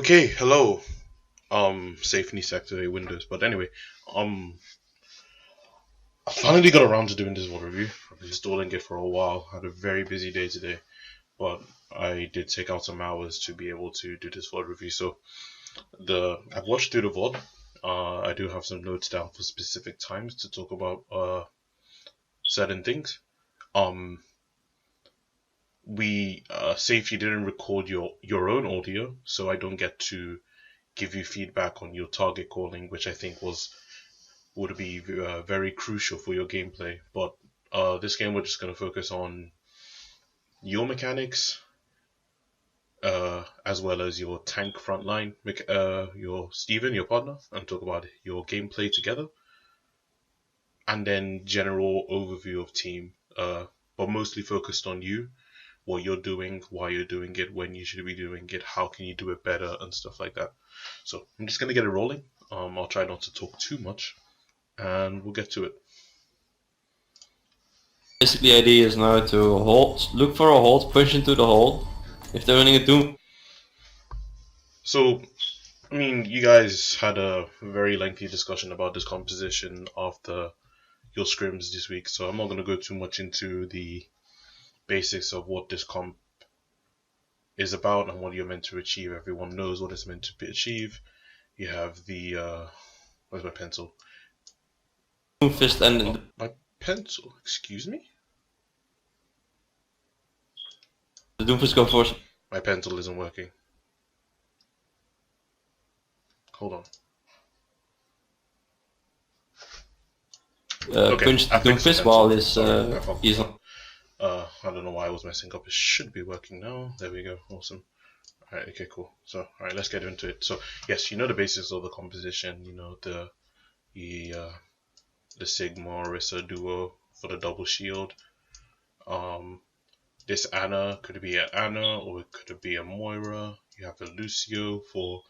Okay, hello. Safety Sector A Windows. But anyway, I finally got around to doing this VOD review. I've been installing it for a while. I had a very busy day today, but I did take out some hours to be able to do this VOD review. So I've watched through the VOD. I do have some notes down for specific times to talk about certain things. We Safety didn't record your own audio, so I don't get to give you feedback on your target calling, which I think would be very crucial for your gameplay. But this game we're just going to focus on your mechanics, as well as your tank frontline, your Steven, your partner, and talk about your gameplay together, and then general overview of team, but mostly focused on you, what you're doing, why you're doing it, when you should be doing it, how can you do it better, and stuff like that. So I'm just gonna get it rolling. I'll try not to talk too much, and we'll get to it. Basically, the idea is now to look for a hold, push into the hole. If they're running a doom. So, I mean, you guys had a very lengthy discussion about this composition after your scrims this week, so I'm not gonna go too much into the basics of what this comp is about and what you're meant to achieve. Everyone knows what it's meant to achieve. You have the where's my pencil? Doomfist and my pencil. Excuse me. the Doomfist go first. My pencil isn't working. Hold on. Okay, punch the Doomfist while he's on. I don't know why I was messing up. It should be working now. There we go. Awesome. Alright, okay, cool. So, alright, let's get into it. So, yes, you know the basics of the composition. You know the Sigma Orisa duo for the double shield. This Ana could be an Ana or it could be a Moira. You have a Lucio for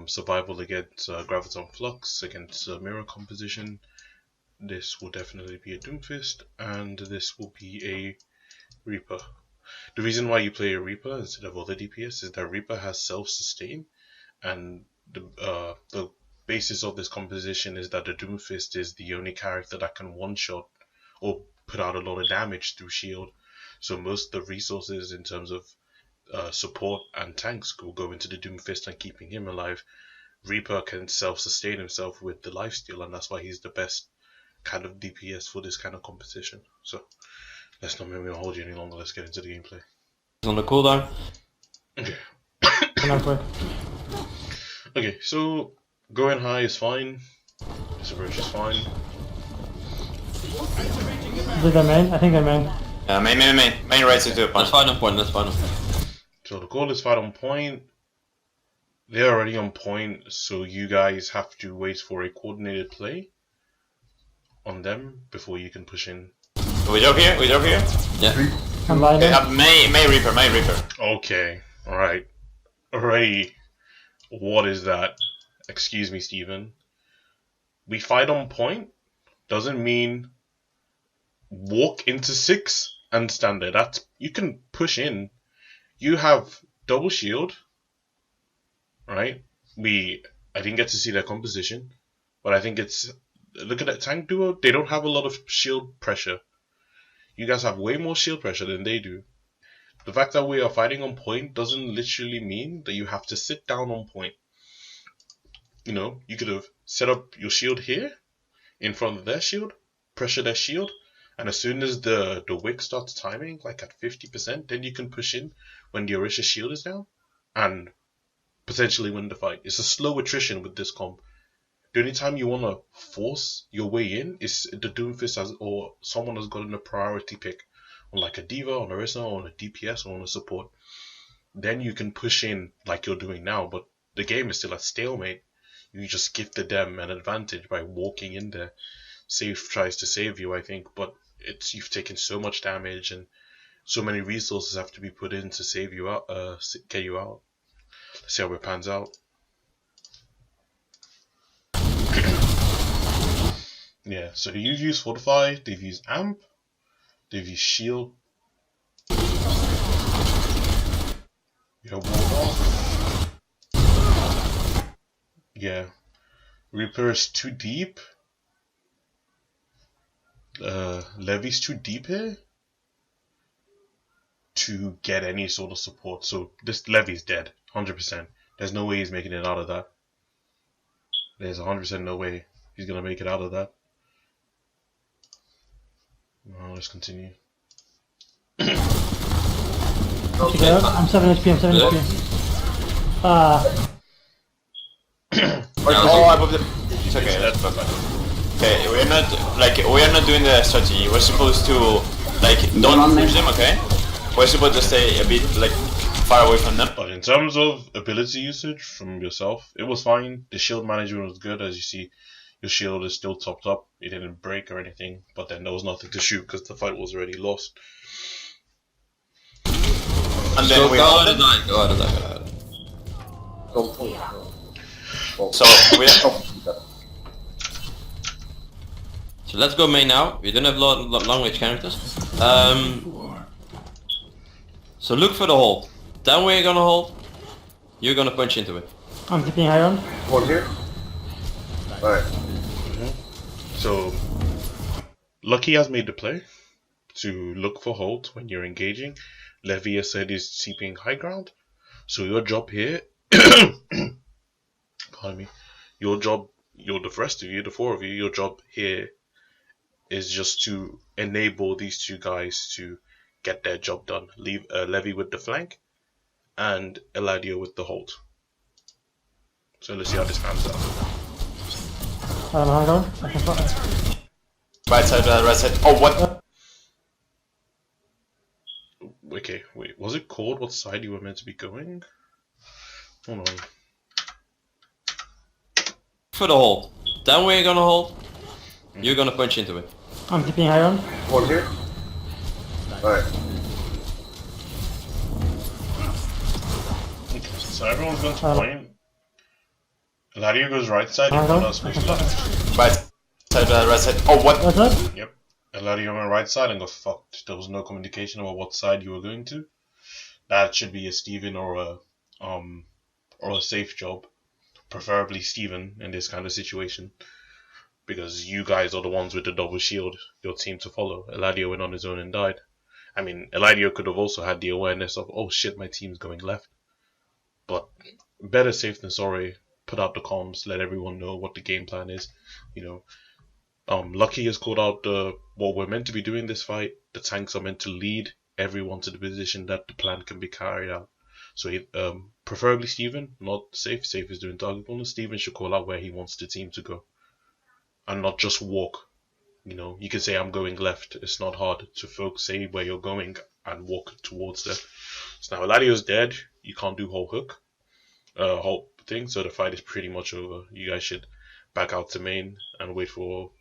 survival against Graviton Flux, against mirror composition. This will definitely be a Doomfist, and this will be a Reaper. The reason why you play a Reaper instead of other DPS is that Reaper has self-sustain, and the basis of this composition is that the Doomfist is the only character that can one-shot or put out a lot of damage through shield. So most of the resources in terms of support and tanks will go into the Doomfist and keeping him alive. Reaper can self-sustain himself with the lifesteal, and that's why he's the best kind of DPS for this kind of competition. So let's not make me hold you any longer. Let's get into the gameplay. On the cooldown. Okay. Okay, so going high is fine. This approach is fine. Did they main? I think they main. Main right into a punch. That's fine on point, that's fine on point. So the goal is fight on point. They're already on point, so you guys have to wait for a coordinated play on them before you can push in. We drop here? Yeah. I'm lying. May Reaper. Okay, alright. Alrighty. What is that? Excuse me, Steven. We fight on point doesn't mean walk into 6 and stand there. You can push in. You have double shield, right? I didn't get to see their composition, but I think look at that tank duo. They don't have a lot of shield pressure. You guys have way more shield pressure than they do. The fact that we are fighting on point doesn't literally mean that you have to sit down on point. You know, you could have set up your shield here in front of their shield, pressure their shield, and as soon as the wick starts timing, like at 50%, then you can push in when the Orisa shield is down and potentially win the fight. It's a slow attrition with this comp. The only time you want to force your way in is the Doomfist or someone has gotten a priority pick on like a Diva, on Orisa, or on a DPS, or on a support. Then you can push in like you're doing now, but the game is still at stalemate. You just gifted them an advantage by walking in there. Safe tries to save you, I think, but you've taken so much damage and so many resources have to be put in to save you out, get you out. Let's see how it pans out. Yeah, so you've used Fortify, they've used Amp, they've used Shield. You have Ward off. Yeah. Reaper is too deep. Levy's too deep here to get any sort of support. So this Levy's dead, 100%. There's no way he's making it out of that. There's 100% no way he's gonna make it out of that. Let's continue. Okay, I'm 7 HP, I'm 7 HP. Oh, I moved it. It's okay. That's perfect. Okay, we're not doing the strategy. We're supposed to don't push them. Okay, we're supposed to stay a bit far away from them. But in terms of ability usage from yourself, it was fine. The shield management was good, as you see. Your shield is still topped up. It didn't break or anything, but then there was nothing to shoot because the fight was already lost. And then we go ahead. Go ahead. So we So let's go main now. We don't have long range characters. So look for the hold. Then where you're gonna hold, you're gonna punch into it. I'm keeping high on. One here. Alright. So, Lucky has made the play to look for hold when you're engaging. Levy has said he's keeping high ground. So your job here, pardon me, your job, the rest of you, the four of you, your job here is just to enable these two guys to get their job done. Leave Levy with the flank and Eladio with the hold. So let's see how this pans out. High on. I can fly. right side. Oh, what? Okay, wait, was it called what side you were meant to be going? Hold on. For the hold. Then where you're gonna hold, you're gonna punch into it. I'm keeping high on. One here. Alright. Okay, so everyone's going to point. Eladio goes right side, High everyone on. else I goes can fly. left. Right side. Oh, what? What's that? Yep. Eladio went right side and got fucked. There was no communication about what side you were going to. That should be a Steven or a safe job. Preferably Steven in this kind of situation. Because you guys are the ones with the double shield, your team to follow. Eladio went on his own and died. I mean, Eladio could have also had the awareness of, oh shit, my team's going left. But better safe than sorry. Put out the comms, let everyone know what the game plan is. You know, Lucky has called out what we're meant to be doing this fight. The tanks are meant to lead everyone to the position that the plan can be carried out. So preferably Steven, not Safe. Safe is doing target bonus. Steven should call out where he wants the team to go. And not just walk. You know, you can say I'm going left. It's not hard to folks say where you're going and walk towards there. So now Eladio's dead. You can't do whole hook. Whole thing. So the fight is pretty much over. You guys should back out to main and wait for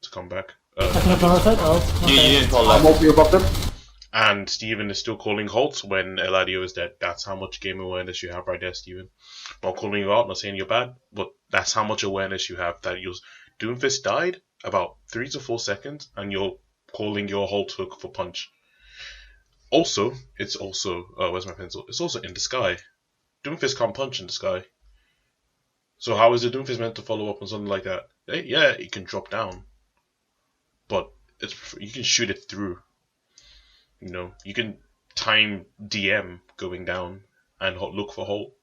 to come back. I can have my side? Oh, You okay. didn't call I'm that. opening above them. And Steven is still calling halt when Eladio is dead. That's how much game awareness you have right there, Steven. Not calling you out, not saying you're bad, but that's how much awareness you have that your Doomfist died about 3 to 4 seconds and you're calling your halt hook for punch. Also, it's also where's my pencil? It's also in the sky. Doomfist can't punch in the sky. So how is the Doomfist meant to follow up on something like that? Yeah, it can drop down. But you can shoot it through. You know, you can time DM going down and look for halt.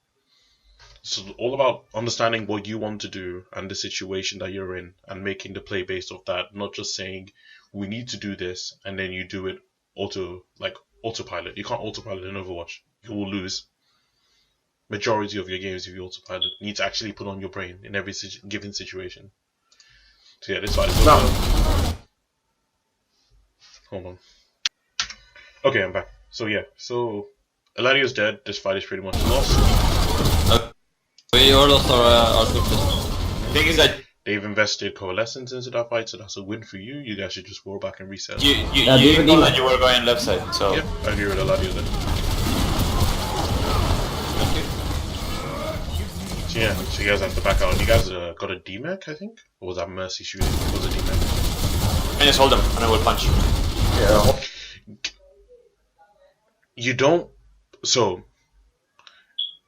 It's all about understanding what you want to do and the situation that you're in and making the play based off that, not just saying we need to do this and then you do it autopilot. You can't autopilot in Overwatch. You will lose. Majority of your games if you autopilot. You need to actually put on your brain in every given situation. So yeah, this fight is over. Hold on. Okay, I'm back. So yeah, Eladio's dead. This fight is pretty much lost. We all lost our Doomfist. The thing is that They've invested coalescence into that fight, so that's a win for you. You guys should just roll back and reset. you thought that you were going left side, so Yep, I agree with Eladio then. So yeah, so you guys have to back out. You guys got a DMAC, I think? Or was that Mercy shooting? It was a DMAC. I just hold them and I will punch. Yeah. You don't... So,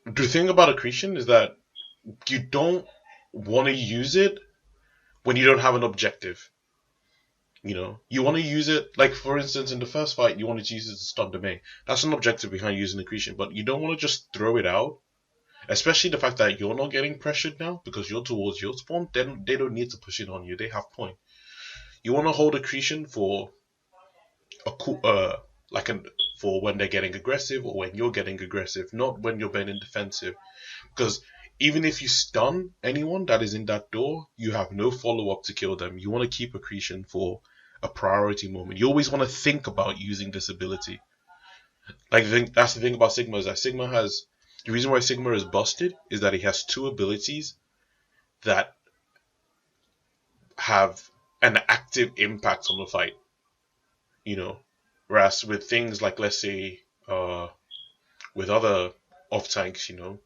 the thing about accretion is that you don't want to use it when you don't have an objective. You know, you want to use it, like for instance, in the first fight, you wanted to use it to stun the Mei. That's an objective behind using accretion, but you don't want to just throw it out. Especially the fact that you're not getting pressured now because you're towards your spawn. Then they don't need to push it on you. They have point. You want to hold accretion for a cool, for when they're getting aggressive or when you're getting aggressive, not when you're being defensive. Because even if you stun anyone that is in that door, you have no follow-up to kill them. You want to keep accretion for a priority moment. You always want to think about using this ability. Like, that's the thing about Sigma, is that Sigma has... The reason why Sigma is busted is that he has two abilities that have an active impact on the fight. You know? Whereas with things like, let's say, with other off-tanks, you know,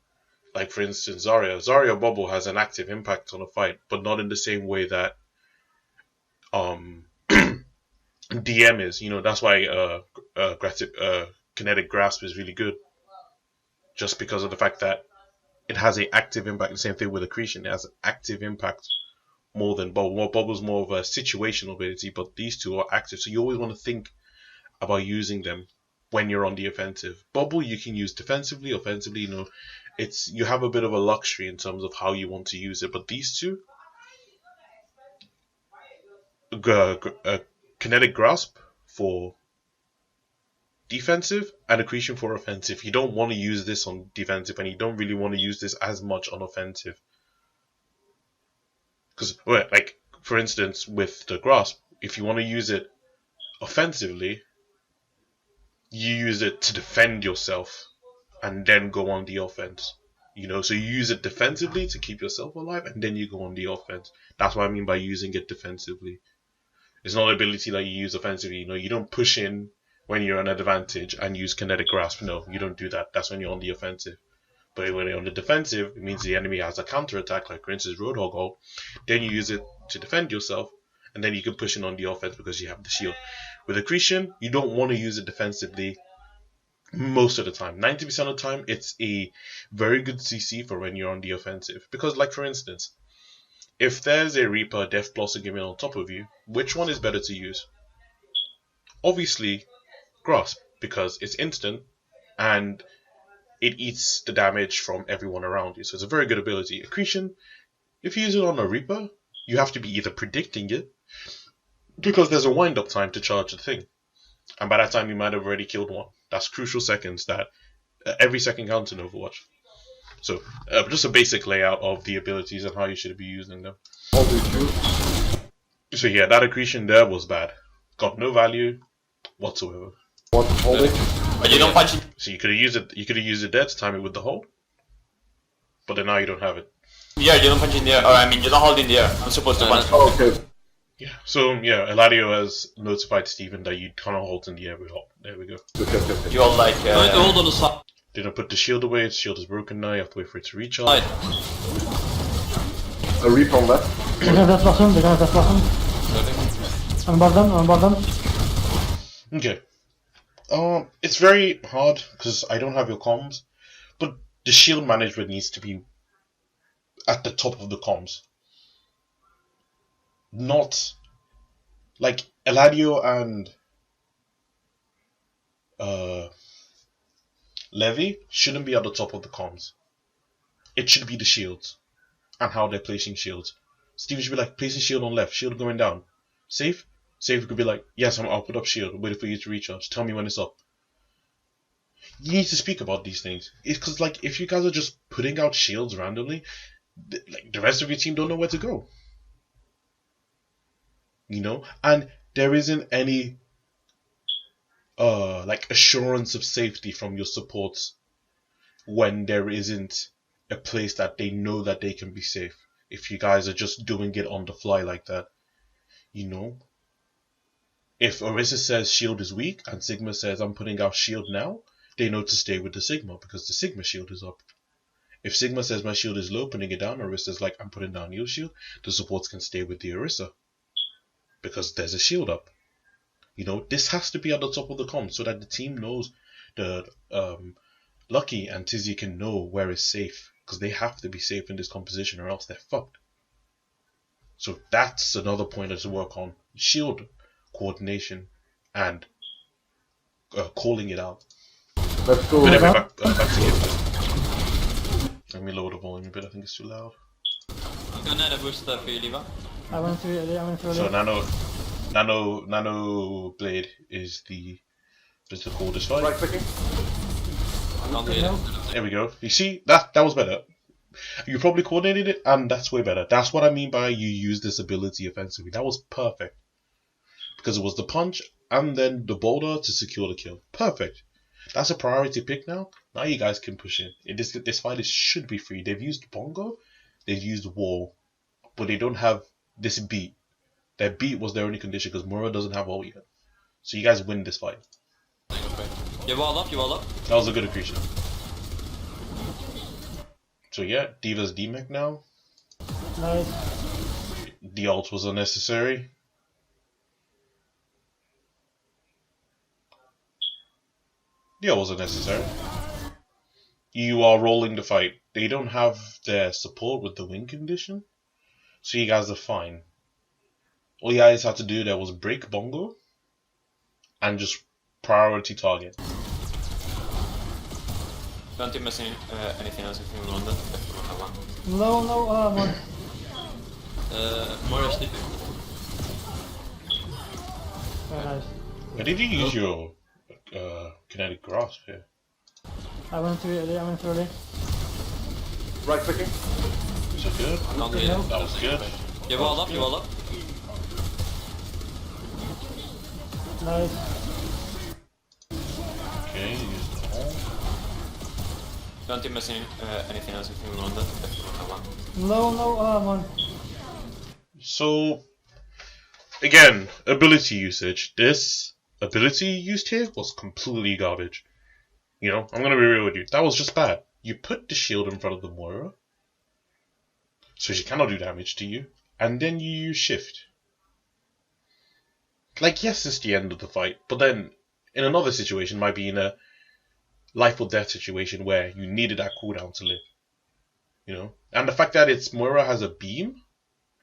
like for instance Zarya Bubble has an active impact on a fight, but not in the same way that DM is. You know, that's why Kinetic Grasp is really good, just because of the fact that it has an active impact. The same thing with Accretion, it has an active impact more than Bubble. Bubble's more of a situational ability, but these two are active, so you always want to think about using them when you're on the offensive. Bubble you can use defensively, offensively, you know, you have a bit of a luxury in terms of how you want to use it. But these two, Kinetic Grasp for defensive and Accretion for offensive. You don't want to use this on defensive, and you don't really want to use this as much on offensive. Because, like, for instance, with the Grasp, if you want to use it offensively, you use it to defend yourself and then go on the offense. You know, so you use it defensively to keep yourself alive, and then you go on the offense. That's what I mean by using it defensively. It's not an ability that you use offensively. You know, you don't push in when you're on an advantage and use Kinetic Grasp. No, you don't do that. That's when you're on the offensive. But when you're on the defensive, it means the enemy has a counter-attack, like for instance Roadhog Ult. Then you use it to defend yourself, and then you can push in on the offense because you have the shield. With Accretion, you don't want to use it defensively most of the time. 90% of the time, it's a very good CC for when you're on the offensive. Because, like for instance, if there's a Reaper, Death Blossom given on top of you, which one is better to use? Obviously, Grasp, because it's instant and it eats the damage from everyone around you. So it's a very good ability. Accretion, if you use it on a Reaper, you have to be either predicting it, because there's a wind-up time to charge the thing. And by that time, you might have already killed one. That's crucial seconds that every second counts in Overwatch. So, just a basic layout of the abilities and how you should be using them. So yeah, that Accretion there was bad. Got no value whatsoever. What? Hold it. But you don't punch it. So you could have used it. You could have used it there to time it with the hold. But then now you don't have it. Yeah, you don't punch in the air. Or I mean, you don't hold in the air. I'm supposed to punch. Oh, okay. Yeah. So yeah, Eladio has notified Steven that you cannot hold in the air with hold. There we go. Okay. You all like. Going to hold on the side. Didn't put the shield away. Its shield is broken now. You have to wait for it to recharge. A Reaper on left. They're gonna Death Blossom, they're gonna Death Blossom. I'm above them. Okay. It's very hard because I don't have your comms, but the shield management needs to be at the top of the comms. Not like Eladio and Levy shouldn't be at the top of the comms. It should be the shields and how they're placing shields. Steven should be like, place a shield on left, shield going down. Safe could be like, yes, I'll put up shield, wait for you to recharge, tell me when it's up. You need to speak about these things. It's because, like, if you guys are just putting out shields randomly, the rest of your team don't know where to go. You know? And there isn't any like assurance of safety from your supports when there isn't a place that they know that they can be safe. If you guys are just doing it on the fly like that, you know? If Orisa says shield is weak and Sigma says I'm putting out shield now, they know to stay with the Sigma because the Sigma shield is up. If Sigma says my shield is low, putting it down, Orisa's like I'm putting down your shield, the supports can stay with the Orisa because there's a shield up. You know, this has to be at the top of the comms so that the team knows, the Lucky and Tizzy can know where is safe. because they have to be safe in this composition or else they're fucked. So that's another point to work on: shield coordination and calling it out. Let's go. But anyway, back to gameplay. Let me lower the volume a bit. I think it's too loud. I'm gonna boost for you, Liva. I went through So nano blade is the core of this fight. Right clicking. Can't hit it. There we go. You see, that was better. You probably coordinated it, and that's way better. That's what I mean by you use this ability offensively. That was perfect. Because it was the punch and then the boulder to secure the kill. Perfect. That's a priority pick now. Now you guys can push in. This fight should be free. They've used bongo, they've used wall, but they don't have this beat. Their beat was their only condition because Mura doesn't have wall yet. So you guys win this fight. You wall up. That was a good accretion. So yeah, Diva's DMAC now. Nice. The ult was unnecessary. The ult was unnecessary. You are rolling the fight. They don't have their support with the win condition. So you guys are fine. All you guys had to do there was break bongo and just priority target. Don't you miss anything else if you want that? No, more. More sleeping. Very nice. Why did you use your kinetic grasp here? I went through early. Right clicking. Was it good? Can't hit it. That was good. You wall up. Nice. Okay, use the ult. Don't you miss anything else if you want that? No, more. So, again, ability usage. This ability used here was completely garbage. You know, I'm gonna be real with you. That was just bad. You put the shield in front of the Moira, so she cannot do damage to you, and then you use shift. Like, yes, it's the end of the fight, but then in another situation, might be in a life or death situation where you needed that cooldown to live. You know, and the fact that its Moira has a beam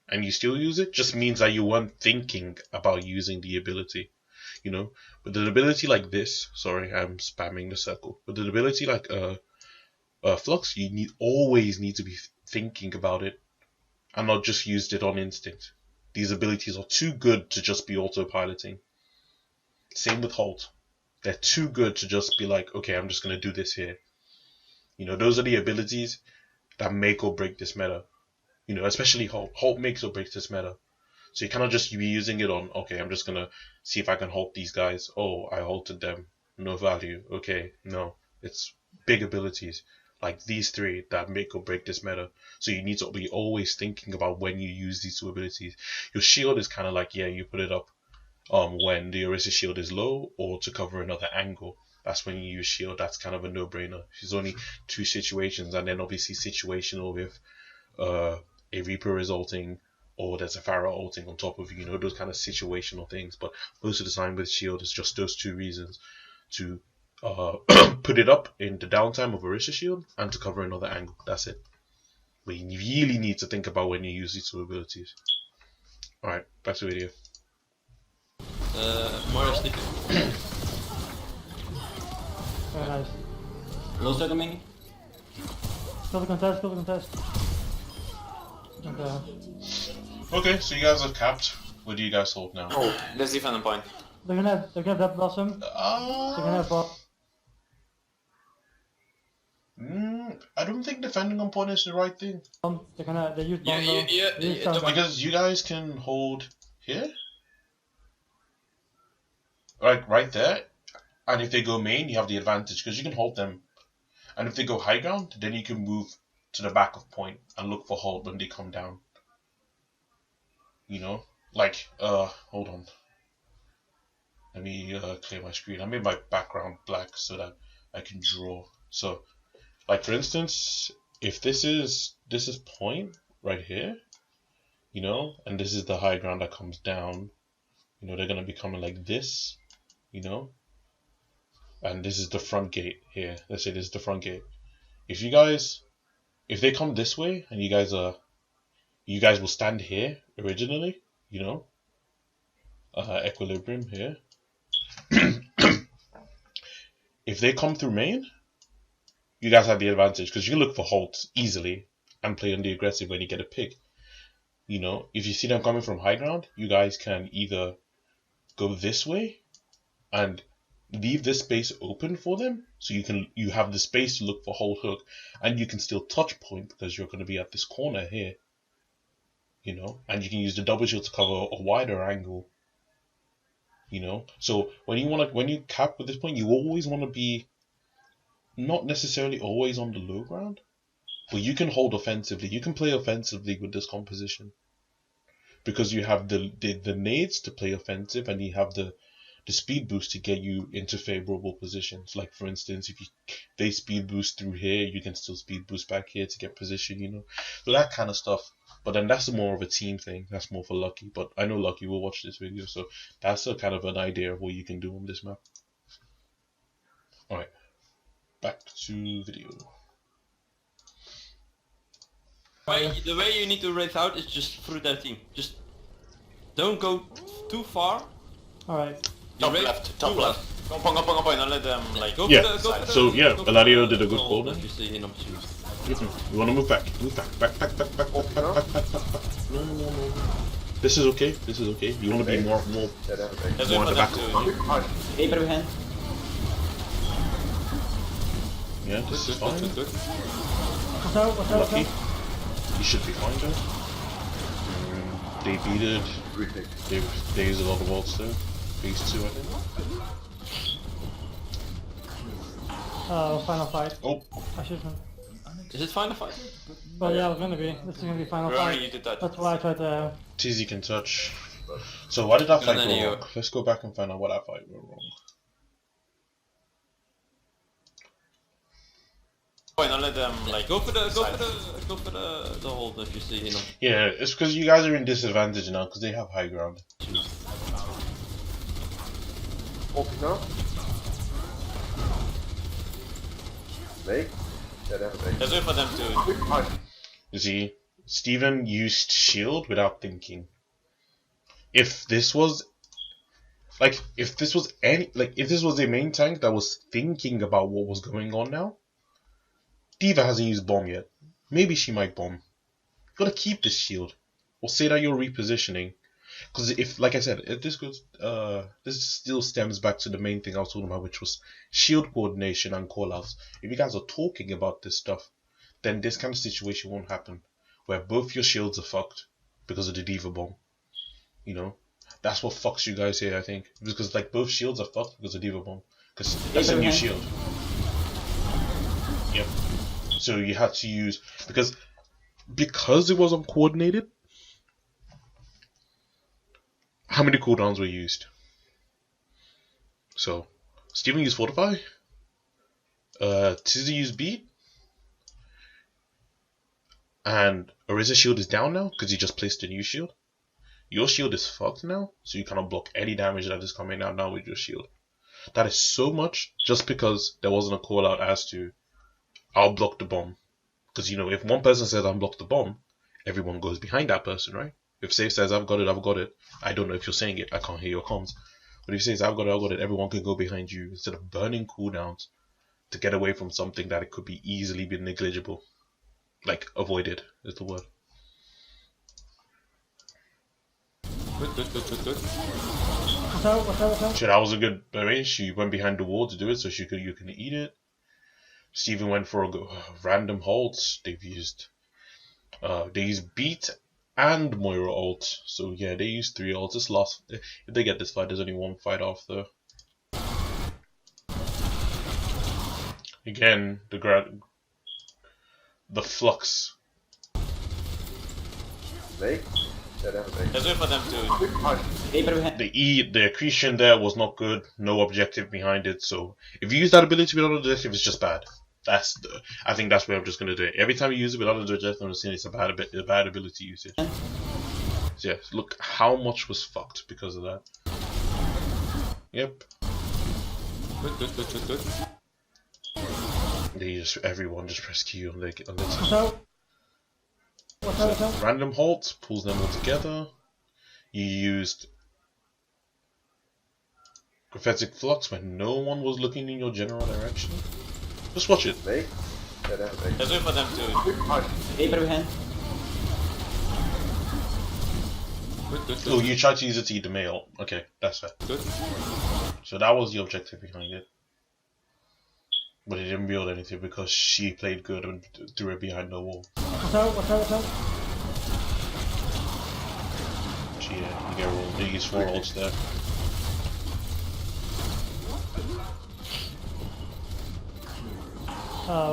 and you still use it just means that you weren't thinking about using the ability. You know, with an ability like this, sorry, I'm spamming the circle. With an ability like Flux, you always need to be thinking about it and not just used it on instinct. These abilities are too good to just be autopiloting. Same with Halt. They're too good to just be like, okay, I'm just going to do this here. You know, those are the abilities that make or break this meta. You know, especially Halt. Halt makes or breaks this meta. So you cannot just be using it on, okay, I'm just going to see if I can halt these guys. Oh, I halted them. No value. Okay, no. It's big abilities like these three that make or break this meta. So you need to be always thinking about when you use these two abilities. Your shield is kind of like, yeah, you put it up when the Orisa shield is low or to cover another angle. That's when you use shield. That's kind of a no-brainer. There's only two situations, and then obviously situational with a Reaper resulting or there's a Pharah ulting on top of you, know, those kind of situational things. But most of the time with shield, it's just those two reasons: to put it up in the downtime of Orisa shield and to cover another angle. That's it. But you really need to think about when you use these two abilities. Alright, back to the video. More sleeping. Very nice. Los coming. Kill the contest. Okay. Okay, so you guys are capped. What do you guys hold now? Oh, let's defend the point. They're gonna have that blossom. They're gonna have bot. I don't think defending on point is the right thing. They use bongo. Because you guys can hold here. Like right there. And if they go main, you have the advantage because you can hold them. And if they go high ground, then you can move to the back of point and look for hold when they come down. You know? Like, hold on. Let me clear my screen. I made my background black so that I can draw. So, like for instance, if this is point right here, you know, and this is the high ground that comes down, you know, they're gonna be coming like this, you know, and this is the front gate here. Let's say this is the front gate. If you guys if they come this way and you guys will stand here originally, you know, equilibrium here. If they come through main, you guys have the advantage because you can look for holds easily and play on the aggressive when you get a pick. You know, if you see them coming from high ground, you guys can either go this way and leave this space open for them, so you have the space to look for hold hook, and you can still touch point because you're going to be at this corner here. You know, and you can use the double shield to cover a wider angle. You know, so when you cap with this point, you always want to be not necessarily always on the low ground, but you can hold offensively. You can play offensively with this composition because you have the nades to play offensive, and you have the speed boost to get you into favorable positions. Like for instance, if they speed boost through here, you can still speed boost back here to get position. You know, so that kind of stuff. But then that's more of a team thing. That's more for Lucky. But I know Lucky will watch this video, so that's a kind of an idea of what you can do on this map. Alright, back to video. The way you need to race out is just through their team. Just don't go too far. Alright. Top left, top left. Go up, and let them like go. Yeah. So yeah, Eladio did a good call there. You see an opportunity. You want to move back. Back. No. This is okay. You want to be more at the back. Paper behind. Yeah, this is fine. What's out? Lucky. You should be fine though. They beat it. They use a lot of ults there. Phase 2, I think. Final fight. Oh. I should have. Is it final fight? Well, yeah, it's gonna be. This is gonna be final fight. You did that. That's why I tried to. Tizzy can touch. So why did that fight then go you- wrong? Let's go back and find out what that fight went wrong. And let them like Go for the hold if you see him. Yeah, it's because you guys are in disadvantage now because they have high ground. Walking now. Snake. Yeah, they have a snake. let's wait for them to You see, Steven used shield without thinking. If this was if this was a main tank that was thinking about what was going on now, D.Va hasn't used bomb yet. Maybe she might bomb. You gotta keep this shield. Or say that you're repositioning. Because if, like I said, if this goes, this still stems back to the main thing I was talking about, which was shield coordination and callouts. If you guys are talking about this stuff, then this kind of situation won't happen, where both your shields are fucked because of the D.Va bomb. You know, that's what fucks you guys here, I think, because like both shields are fucked because of D.Va bomb. Because that's a new shield. Yep. So you had to use because it was uncoordinated. How many cooldowns were used? So, Steven used Fortify. Tizzy used Beat. And Ariza's shield is down now because he just placed a new shield. Your shield is fucked now, so you cannot block any damage that is coming out now with your shield. That is so much just because there wasn't a call out as to I'll block the bomb. Because, you know, if one person says I'll block the bomb, everyone goes behind that person, right? If Safe says I've got it, I don't know if you're saying it, I can't hear your comms. But if he says I've got it, everyone can go behind you instead of burning cooldowns to get away from something that it could be easily be negligible. Like, avoided is the word. Good. What's out? So that was a good range. She went behind the wall to do it so you can eat it. Steven went for a random holds. They used Beat and Moira ult. So yeah, they used 3 ults. This last, if they get this fight, there's only 1 fight off though. Again, the flux. Snake. Yeah, they have a snake. let's wait for them to The accretion there was not good. No objective behind it. So if you use that ability without an objective, it's just bad. I think that's where I'm just gonna do it. Every time you use it without an objective, I'm saying it's a bad ability usage. So yeah, look how much was fucked because of that. Yep. Good. Everyone just press Q on their Watch out. Watch out, watch out. Random halt pulls them all together. You used prophetic flux when no one was looking in your general direction. Just watch it. Snake? Yeah, they have a snake. Let's wait for them to. Paper behind. Good. Oh, you tried to use it to eat the mail. Okay, that's fair. Good. So that was the objective behind it. But it didn't build anything because she played good and threw it behind the wall. Watch out, watch out, watch out. You get rolled. They use 4 ults there.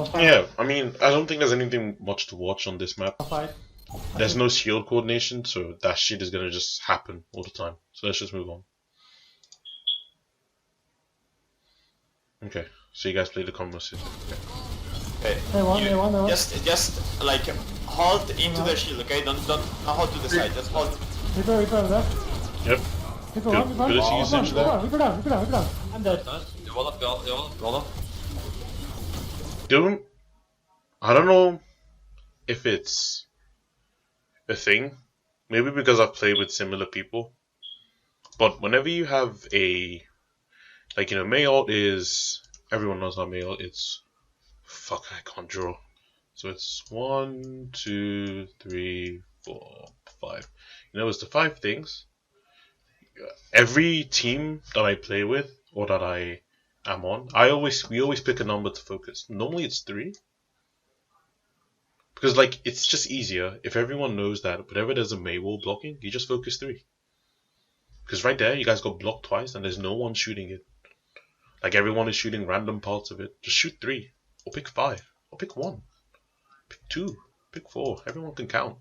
Fight. Yeah, I mean, I don't think there's anything much to watch on this map. Fight. There's no shield coordination, so that shit is gonna just happen all the time. So let's just move on. Okay, so you guys play the combo system. Okay. Okay. They won, they won, they won. Just like halt into the shield, okay? Don't halt to the side. Just halt. Reaper there. Yep. Reaper Good one, Reaper ability one. usage there. Reaper down. I'm dead. Nice. You wall up, wall up. I don't know if it's a thing. Maybe because I've played with similar people. But whenever you have a, like, you know, Mayalt is, everyone knows how Mayalt it's, fuck, I can't draw. So it's 1, 2, 3, 4, 5. You know, it's the 5 things. Every team that I play with, or that I am on, we always pick a number to focus. Normally it's 3. Because, like, it's just easier if everyone knows that whenever there's a May wall blocking, you just focus 3. Because right there, you guys got blocked twice and there's no one shooting it. Like, everyone is shooting random parts of it. Just shoot 3. Or pick 5. Or pick 1. Pick 2. Pick 4. Everyone can count.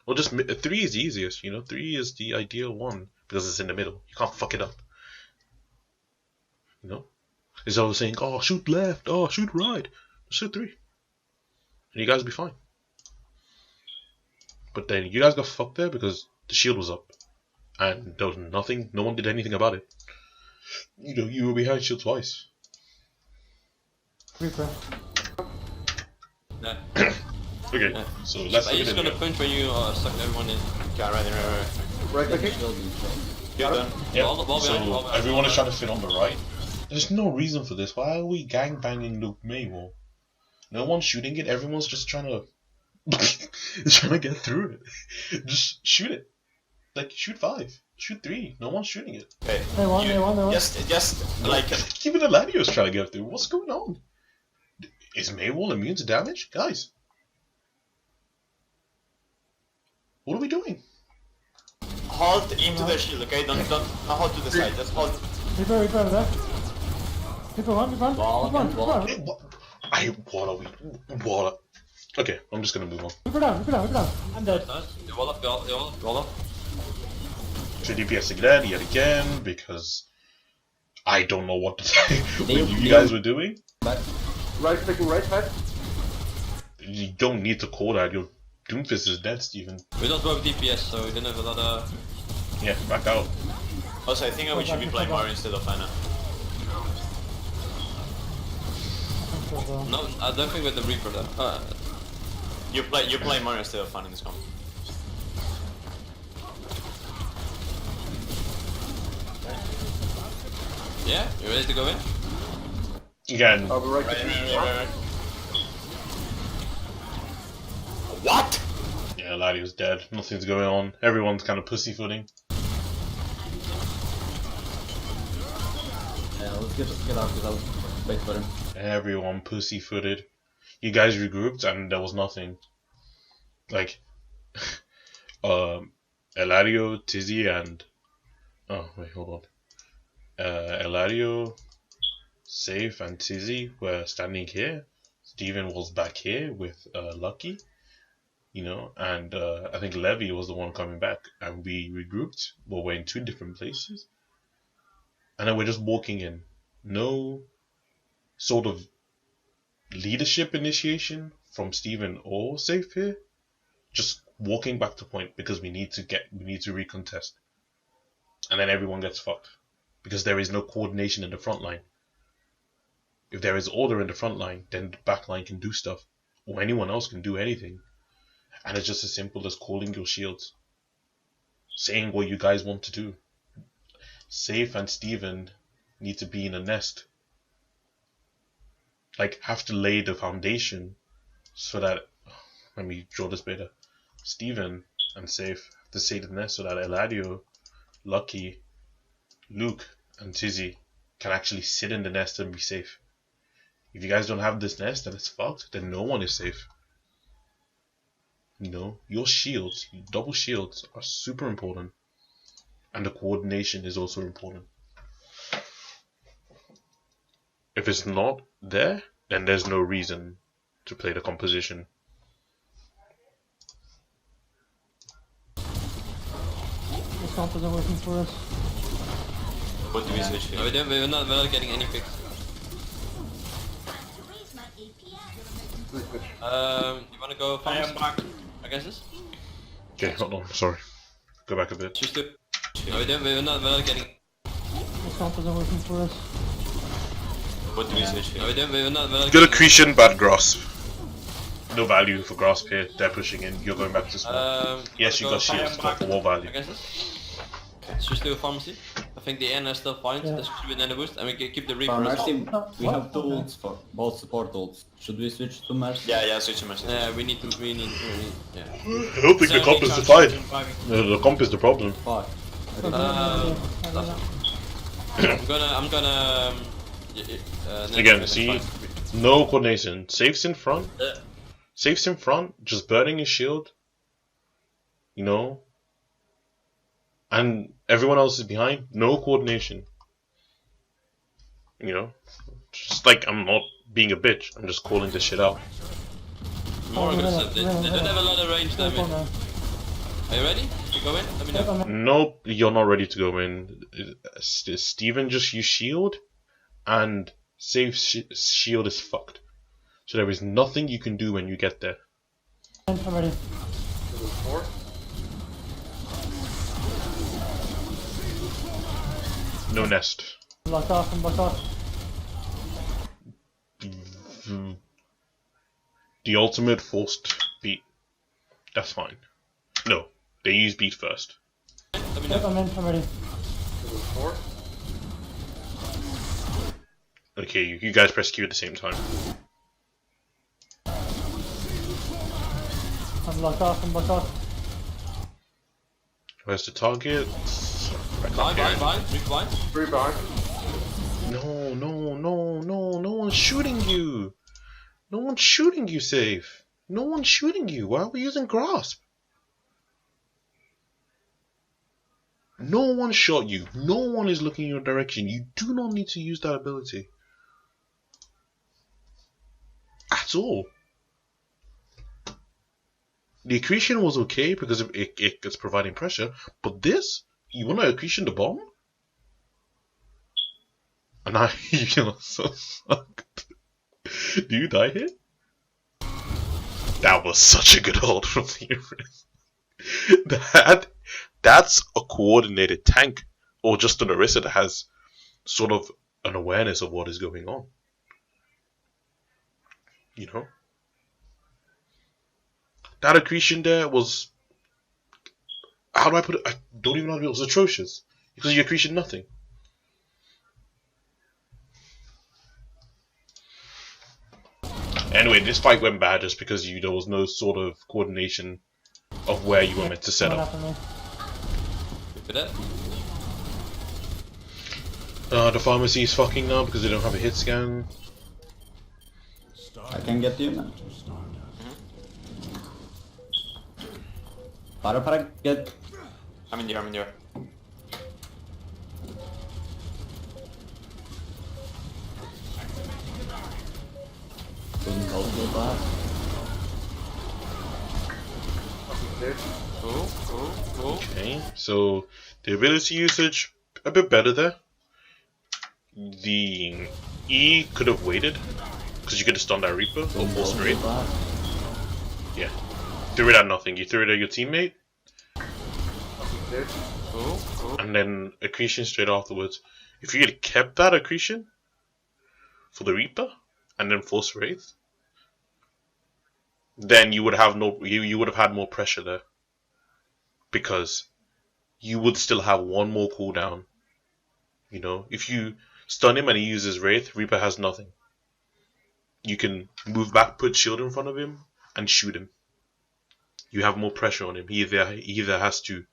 Or just 3 is the easiest, you know? 3 is the ideal one. Because it's in the middle. You can't fuck it up. You know? It's always saying, oh, shoot left. Oh, shoot right. Just shoot 3. And you guys will be fine. But then you guys got fucked there because the shield was up. And there was nothing, no one did anything about it. You know, you were behind shield twice. Reaper. Yeah. Okay, Yeah. so let's Are you just gonna punch when you suck everyone in? Okay, right. Right click. You're done. Yeah, Wall behind, wall so behind. everyone is trying to fit on the right. There's no reason for this. Why are we gangbanging the May wall? No one's shooting it, everyone's just trying to get through it. Just shoot it. Like, shoot 5. Shoot 3. No one's shooting it. Okay. They won. Just like Even Eladio's trying to get through. What's going on? Is Maywall immune to damage? Guys. What are we doing? halt into the shield, okay? Don't halt to the side. Just halt. Reaper there. Reaper one. Wall again, wall. Hey, what are we? What? Okay, I'm just gonna move on. Reaper down. I'm dead. Nice. You wall up, wall up. So DPS again, yet again, because I don't know what you guys were doing. Right clicking right side. You don't need to call that. Your Doomfist is dead, Steven. We don't work DPS, so we didn't have a lot of... Yeah, back out. Also, I think we should be playing Mario instead of Ana. No, I don't think with the Reaper though. You play Mario instead of Ana in this comp. Yeah? You ready to go in? Again, I'll be right clicking. Right. What? yeah, Ladio's dead. Nothing's going on. Everyone's kind of pussyfooting. Yeah, let's get out because I'll wait for him. Everyone pussyfooted. You guys regrouped and there was nothing. Like, Eladio, Tizzy, and... Oh, wait, hold on. Eladio, Safe, and Tizzy were standing here. Steven was back here with Lucky, you know, and I think Levy was the one coming back. And we regrouped, but we're in 2 different places. And then we're just walking in. No sort of leadership initiation from Steven or Safe here. Just walking back to point because we need to recontest. And then everyone gets fucked. Because there is no coordination in the front line. If there is order in the front line, then the back line can do stuff. Or anyone else can do anything. And it's just as simple as calling your shields. Saying what you guys want to do. Safe and Steven need to be in a nest. Like, have to lay the foundation so that... Let me draw this better. Steven and Safe have to stay in the nest so that Eladio, Lucky, Luke, and Tizzy can actually sit in the nest and be safe. If you guys don't have this nest, then it's fucked. Then no one is safe. You know, your shields, your double shields, are super important. And the coordination is also important. If it's not there, then there's no reason to play the composition. The comp isn't working for us. What do we switch No, here? we're not getting any picks. You wanna go farm? I guess this? Okay, hold on, sorry. Go back a bit. Just do. No, we're not getting. The comp isn't working for us. What do we switch here? No, we're not Good getting. accretion, bad grasp. No value for grasp here. They're pushing in. You're going back to small. Yes, you got shields, but for what value? I guess this? Let's just do a pharmacy. I think the N is still fine, Yeah. let's keep it in the boost and we can keep the Reaper For as well. Mercy, we What? have two Okay. ults for both support ults. Should we switch to Mercy? Yeah, switch to Mercy. Yeah, we need, yeah. I don't think the comp is the fight. The comp is the problem. Fuck. So, I'm gonna, Again, see, no coordination. Safe's in front. Safe's in front, just burning his shield. You know? And everyone else is behind. No coordination. You know? Just like, I'm not being a bitch. I'm just calling this shit out. more aggressive, they don't have a lot of range damage. man. Are you ready to go in? Let me know. Nope, you're not ready to go in. Steven just used shield, and Safe's shield is fucked. So there is nothing you can do when you get there. I'm ready. No nest. I'm locked off, I'm locked off. The ultimate forced beat. That's fine. No, they use beat first. Let me Yep, know. I'm ready. Okay, you guys press Q at the same time. I'm locked off, I'm locked off. Where's the target? I can't Blind, hear it. blind. Free behind. No, no one's shooting you. No one's shooting you, Safe. No one's shooting you. Why are we using grasp? No one shot you. No one is looking in your direction. You do not need to use that ability. At all. The accretion was okay because it's providing pressure, but this? You want to accretion the bomb? And I feel so fucked. Do you die here? That was such a good hold from the That's a coordinated tank, or just an Orisa that has sort of an awareness of what is going on. You know? That accretion there was... How do I put it? I don't even know. It was atrocious. Because you accretion nothing. Anyway, this fight went bad just because there was no sort of coordination of where you were meant to set Coming up. after me. Look at that. The pharmacy is fucking now because they don't have a hit scan. I can get you, man. Para, get. I'm in there. Couldn't help you, but. Cool. Okay, so the ability usage a bit better there. The E could have waited because you could have stunned that Reaper or forced a raid. Yeah, threw it at nothing. You threw it at your teammate, Cool. and then accretion straight afterwards. If you had kept that accretion for the Reaper and then force Wraith, then you would have you would have had more pressure there, because you would still have one more cooldown. You know, if you stun him and he uses Wraith, Reaper has nothing. You can move back, put shield in front of him, and shoot him. You have more pressure on him. He either has to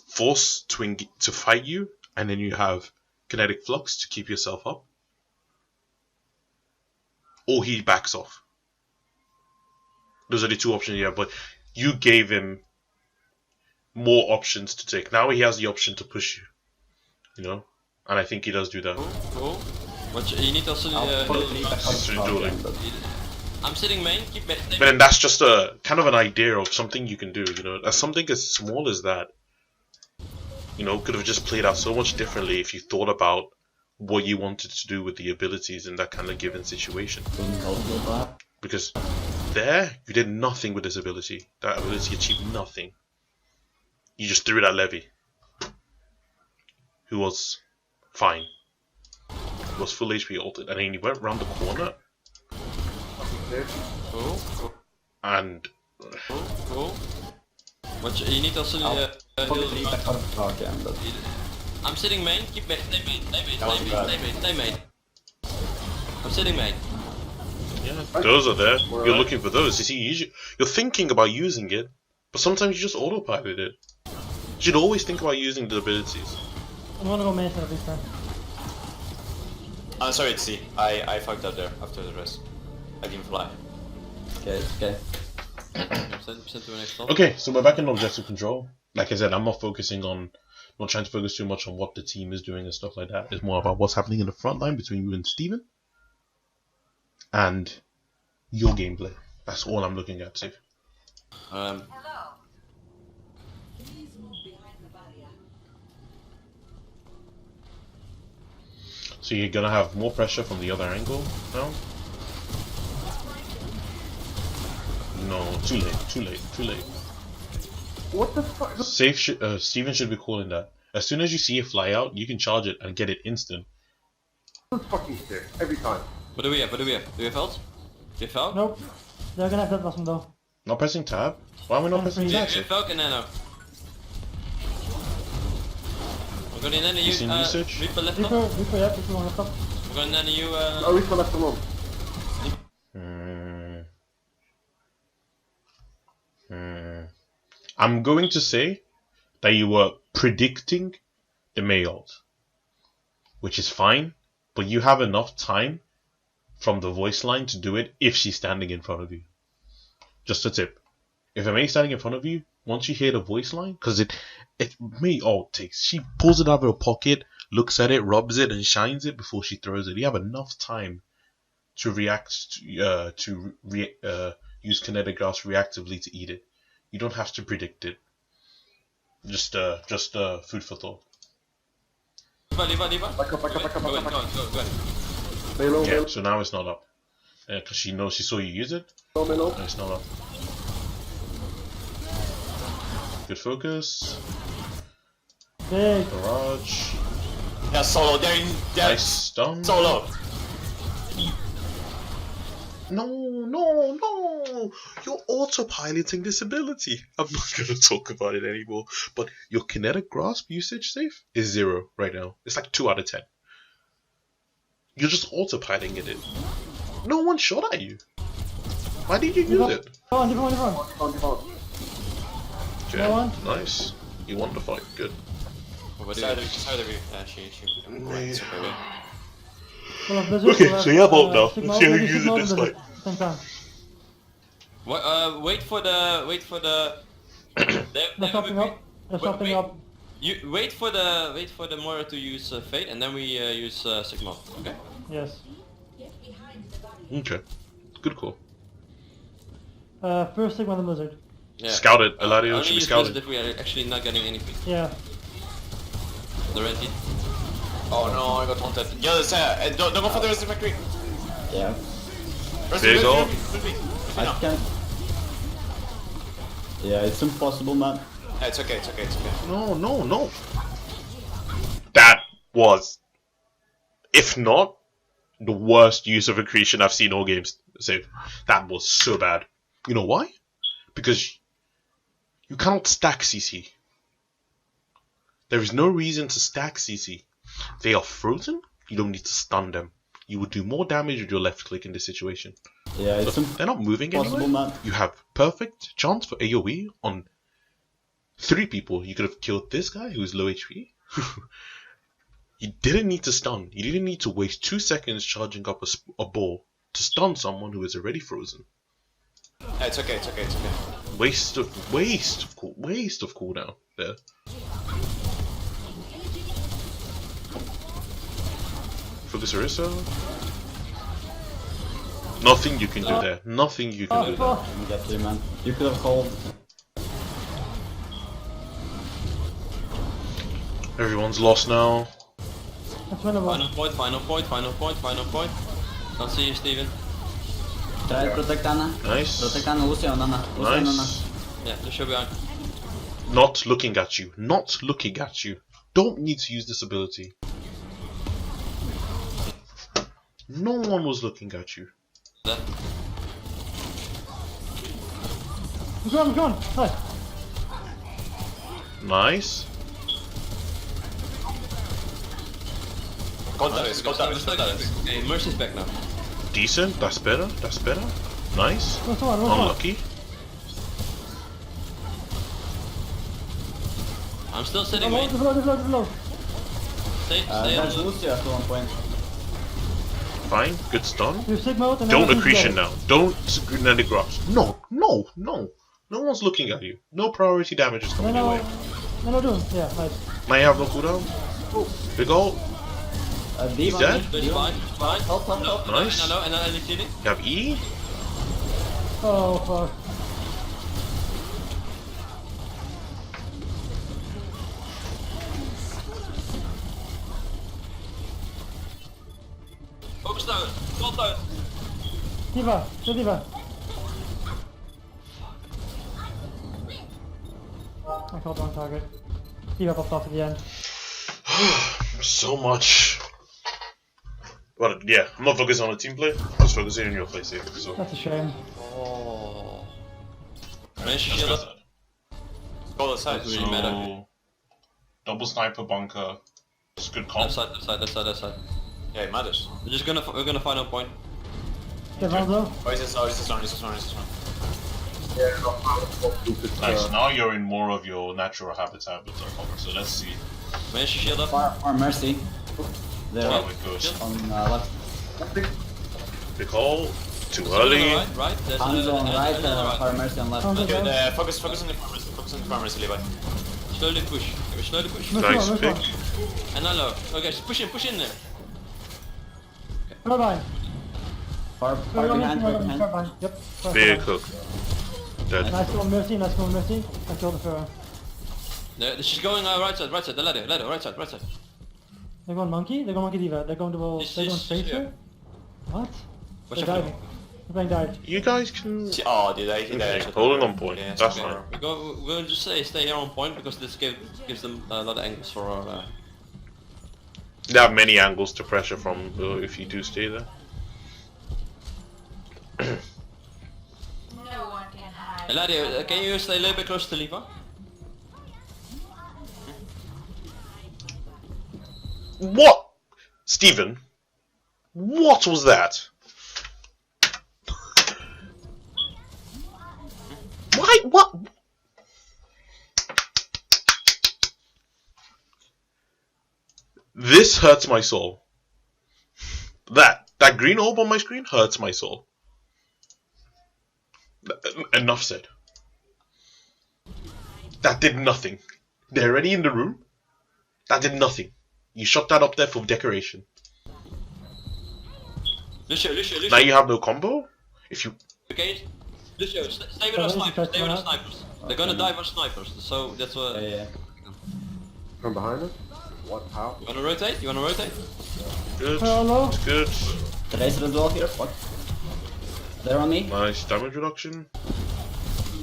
force to fight you, and then you have kinetic flux to keep yourself up, or he backs off. Those are the two options you have, but you gave him more options to take. Now he has the option to push you, you know, and I think he does do that. Cool. But you need also I'm sitting main, keep back. But then that's just a kind of an idea of something you can do, you know. As something as small as that, you know, could have just played out so much differently if you thought about what you wanted to do with the abilities in that kind of given situation. Because there, you did nothing with this ability. That ability achieved nothing. You just threw it at Levy, who was fine. He was full HP ulted, and then he went around the corner. Cool. And Cool. But you need also I'm sitting main, keep back, stay main. I'm sitting main. yeah, those are there. You're looking for those. You see, you're thinking about using it, but sometimes you just autopilot it. You should always think about using the abilities. I'm gonna go main this time. I'm sorry, C. I fucked up there after the rest. I didn't fly. Okay, okay. Send to the next stop. Okay, so we're back in objective control. Like I said, I'm not trying to focus too much on what the team is doing and stuff like that. It's more about what's happening in the front line between you and Steven. And your gameplay. That's all I'm looking at, Steve. So you're gonna have more pressure from the other angle now? No, too late. What the fuck? Steven should be calling that. As soon as you see it fly out, you can charge it and get it instant. This fucking shit every time. What do we have? Do we have ult? Do you have ult? Nope. They're gonna have that button though. Not pressing tab? Why am I not pressing Yeah, tab? You have ult and nano. I'm gonna nano you, You seen usage? Reaper left Reaper, top. Reaper, yeah, Reaper on the top. I'm gonna nano you, Oh, Reaper left alone. I'm going to say that you were predicting the Mei ult, which is fine, but you have enough time from the voice line to do it if she's standing in front of you. Just a tip. If a Mei's standing in front of you, once you hear the voice line, because Mei ult takes, she pulls it out of her pocket, looks at it, rubs it, and shines it before she throws it. You have enough time to react, use kinetic grasp reactively to eat it. You don't have to predict it. Just food for thought. Leave. Back up. Go ahead. Melo, Yeah, so now it's not up. Because she knows, she saw you use it. Melo. No, it's not up. Good focus. Big. Barrage. Yeah, solo. They're Nice stun. solo. No. You're autopiloting this ability. I'm not going to talk about it anymore. But your kinetic grasp usage safe is 0 right now. It's like 2 out of 10. You're just autopiloting it. No one shot at you. Why did you use it? Come on. Okay, No one. nice. You won the fight. Good. Okay, so you have ult now. Let's see how you use it this fight. Same time. Wait for the. They're stopping up. They're stopping up. You wait for the Moira to use Fate, and then we use Sigma. Okay. Yes. Okay. Good call. First Sigma the Lizard. Yeah. Scout it. Eladio Only should be use scouted. Lizard if we are actually not getting anything. Yeah. The red team. Oh no, I got haunted. Yo, don't go for the rest of my creep. Yeah. Big ult. I can't. Yeah, it's impossible, man. It's okay. No. That was, if not the worst use of accretion I've seen all games. So that was so bad. You know why? Because you cannot stack CC. There is no reason to stack CC. They are frozen. You don't need to stun them. You would do more damage with your left click in this situation. Yeah, it's They're not moving impossible, anywhere. man. You have perfect chance for AoE on 3 people. You could have killed this guy who's low HP. You didn't need to stun. You didn't need to waste 2 seconds charging up a ball to stun someone who is already frozen. It's okay, it's okay, it's okay. Waste of cooldown there. Focus Orisa. Nothing you can do there. Nothing you can do there. You get through, man. You could have called. Everyone's lost now. That's winnable. Final point, final point, final point, final point. Can't see you, Steven. Try to protect Anna. Nice. Protect Anna, Lucian, Anna. Lucian, Anna. Nice. Yeah, Lucio behind. Not looking at you. Not looking at you. Don't need to use this ability. No one was looking at you. There. He's gone. Nice. Nice. Go Darius, go Darius, go Darius. Okay, Mercy's back now. Decent. That's better. That's better. Nice. What's one? Unlucky. I'm still sitting, Low, mate. low. Stay on There's the... Lucio at 1 point. Fine. Good stun. You Sigma out and Don't everything's accretion dead. now. Don't grenadic grasp. No. No one's looking at you. No priority damage is coming your way. No, doing. Yeah, nice. Now you have no cooldown. Big ult. He's dead? It's fine, it's fine. Help. Nice. No, and then anything. You have E. Oh, fuck. Focus down, hold down. Diva. I caught one target. Diva popped off at the end. So much. Well, yeah, I'm not focusing on the team play. I'm just focusing on your play safe. So. That's a shame. Oh. Managed to That's shield better. up. Go aside. That's really meta. So, double sniper bunker. It's good comp. Left side. Yeah, it matters. We're gonna find a point. Get round low. Oh, is this one? Yeah, not powerful. You could, Nice. Now you're in more of your natural habitat with the cover. So let's see Managed to shield up. Far Mercy. There, how it goes. on left. Big hole. Too early. Right. There's Hands on right, another Far Mercy on left. Hands on Good, right. focus on the farmers, Levi. Slowly push. Okay, slowly push. Nice Mercy pick. one. And now low. Okay, so push in there. Right behind. Far behind. Yep. Far Big behind. hook. Dead. Nice one, Mercy. I killed the Pharaoh. She's going right side, the ladder, right side. They're going monkey diva. They're going straight yeah. here. What? Watch They're out. diving. They're playing dive. You guys can. Oh, did I? Okay, holding on point. Yeah, That's okay. fine. We're going to just stay here on point because this gives them a lot of angles for our... They have many angles to pressure from if you do stay there. No one can hide. Eladio, can you stay a little bit closer to Liva? What? Steven? What was that? Why? What? This hurts my soul. That green orb on my screen hurts my soul. Enough said. That did nothing. They're already in the room. That did nothing. You shot that up there for decoration. Lucio. Now you have no combo? If you... Okay? Lucio, stay with our snipers, They're gonna dive on snipers, so that's what... Yeah. From behind us? What? How? You wanna rotate? Good. Hello. It's good. The Razor as well here. What? They're on me. Nice damage reduction.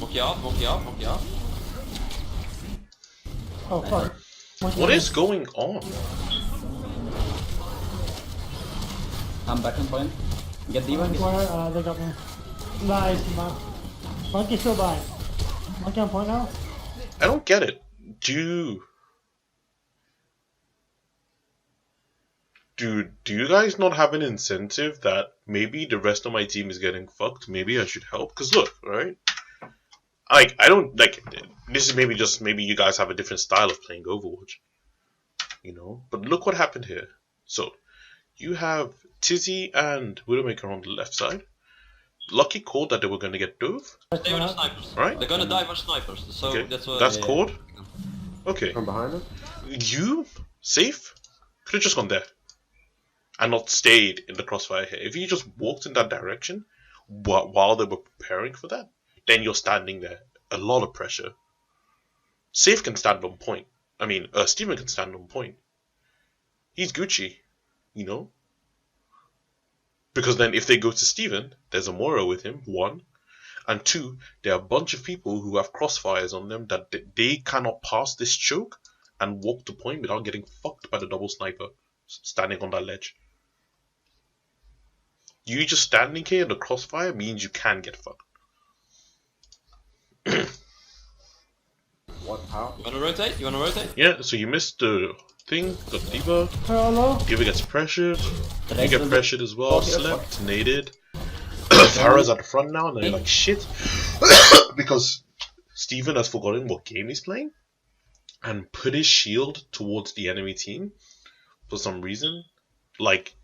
Monkey off. Oh fuck. What is going on? I'm back on point. Get D1. They got me. Nice, man. Monkey still dying. Monkey on point now. I don't get it. Do you guys not have an incentive that maybe the rest of my team is getting fucked? Maybe I should help? Cause look, right? I don't like. This is maybe you guys have a different style of playing Overwatch, you know. But look what happened here. So you have Tizzy and Widowmaker on the left side. Lucky called that they were going to get Dove. They were the snipers. Right. They're gonna die for snipers. So Okay. that's what. That's called. Okay. From behind us? You safe could have just gone there and not stayed in the crossfire here. If you just walked in that direction while they were preparing for that, then you're standing there. A lot of pressure. Safe can stand on point. I mean, Steven can stand on point. He's Gucci, you know? Because then if they go to Steven, there's a Moro with him, 1. And 2, there are a bunch of people who have crossfires on them that they cannot pass this choke and walk to point without getting fucked by the double sniper standing on that ledge. You just standing here in the crossfire means you can get fucked. What? How? You wanna rotate? Yeah, so you missed the thing, got D.Va. Hello. D.Va gets pressured. You rest get of pressured as well. Oh, yeah, Slept, naded. Farah's at the front now, and they're like shit. Because Steven has forgotten what game he's playing and put his shield towards the enemy team for some reason. Like,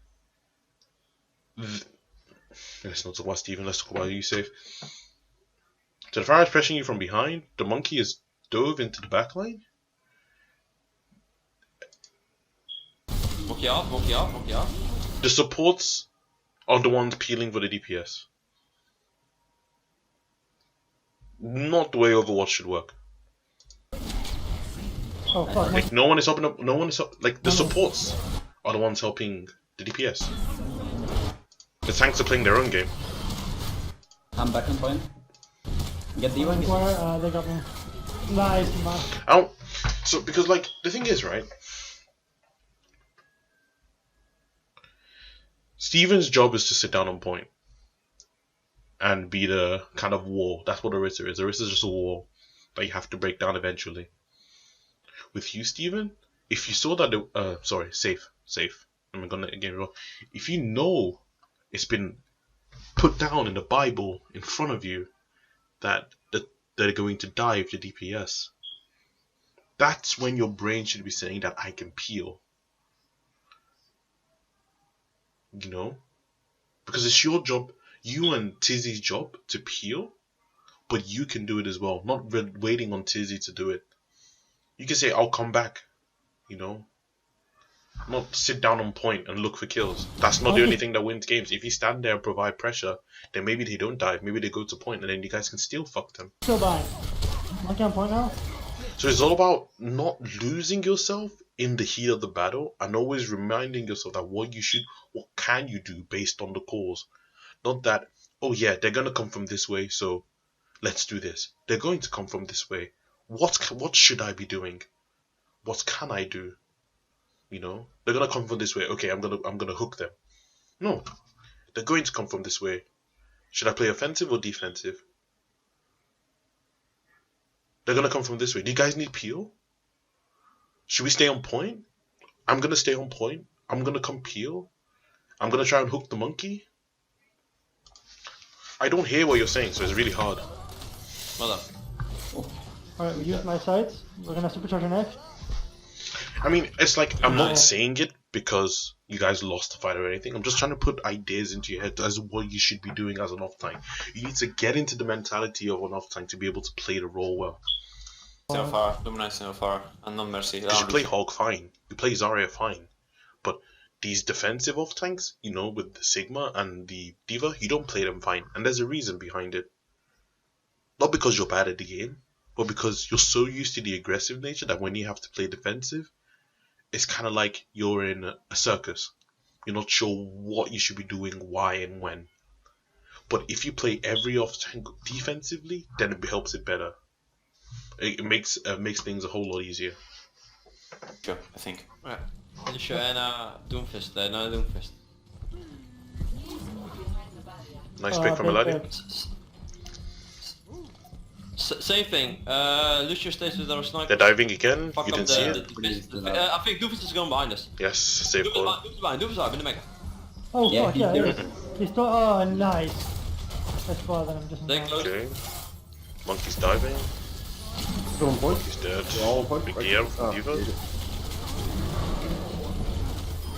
let's not talk about Steven, let's talk about you, Safe. So the Farah's pressing you from behind. The monkey is dove into the backline. Monkey off. The supports are the ones peeling for the DPS. Not the way Overwatch should work. Oh fuck. Like no one is helping up. No one is like the supports are the ones helping the DPS. The tanks are playing their own game. I'm back on point. Get D1. They got me. Nice, man. I don't. So because like the thing is, right? Steven's job is to sit down on point and be the kind of wall. That's what Orisa is. Orisa is just a wall that you have to break down eventually. With you, Steven, if you saw that the safe. I'm gonna get it wrong. If you know it's been put down in the Bible in front of you that they're going to dive the DPS, that's when your brain should be saying that I can peel. You know? Because it's your job, you and Tizzy's job to peel, but you can do it as well. Not waiting on Tizzy to do it. You can say, I'll come back. You know? Not sit down on point and look for kills. That's not the only thing that wins games. If you stand there and provide pressure, then maybe they don't dive. Maybe they go to point and then you guys can still fuck them. Still dying. Monkey on point now. So it's all about not losing yourself in the heat of the battle and always reminding yourself that what can you do based on the calls. Not that, oh yeah, they're going to come from this way, so let's do this. They're going to come from this way. What should I be doing? What can I do? You know, they're going to come from this way. Okay, I'm going to hook them. No, they're going to come from this way. Should I play offensive or defensive? They're going to come from this way. Do you guys need peel? Should we stay on point? I'm going to stay on point. I'm going to come peel. I'm going to try and hook the monkey. I don't hear what you're saying, so it's really hard. Well done. Alright, we use my sights. We're gonna supercharge our next. I mean, it's like, I'm not saying it because you guys lost the fight or anything. I'm just trying to put ideas into your head as what you should be doing as an off-tank. You need to get into the mentality of an off-tank to be able to play the role well. So far, Luminous so far, and no Mercy. Because you play Hulk fine. You play Zarya fine. But these defensive off-tanks, you know, with the Sigma and the D.Va, you don't play them fine. And there's a reason behind it. Not because you're bad at the game, but because you're so used to the aggressive nature that when you have to play defensive, it's kind of like you're in a circus. You're not sure what you should be doing, why and when. But if you play every off-tank defensively, then it helps it better. It makes things a whole lot easier. Sure, I think. Ja. Dus je en Doomfist, Doomfist. Nice pick from Melody. Same thing. Lucio stays with our sniper. They're diving again. Fuck You up didn't see it? I think Doofus is going behind us. Yes, safe call. Doofus is behind in the mega. Oh Yeah, fuck he's yeah, there. it is. He's still, oh nice. That's far than I'm just Stay close. Okay. Monkey's diving. Still on point. He's dead. They're all on point. Big Right. DM. Ah, Diva. yeah.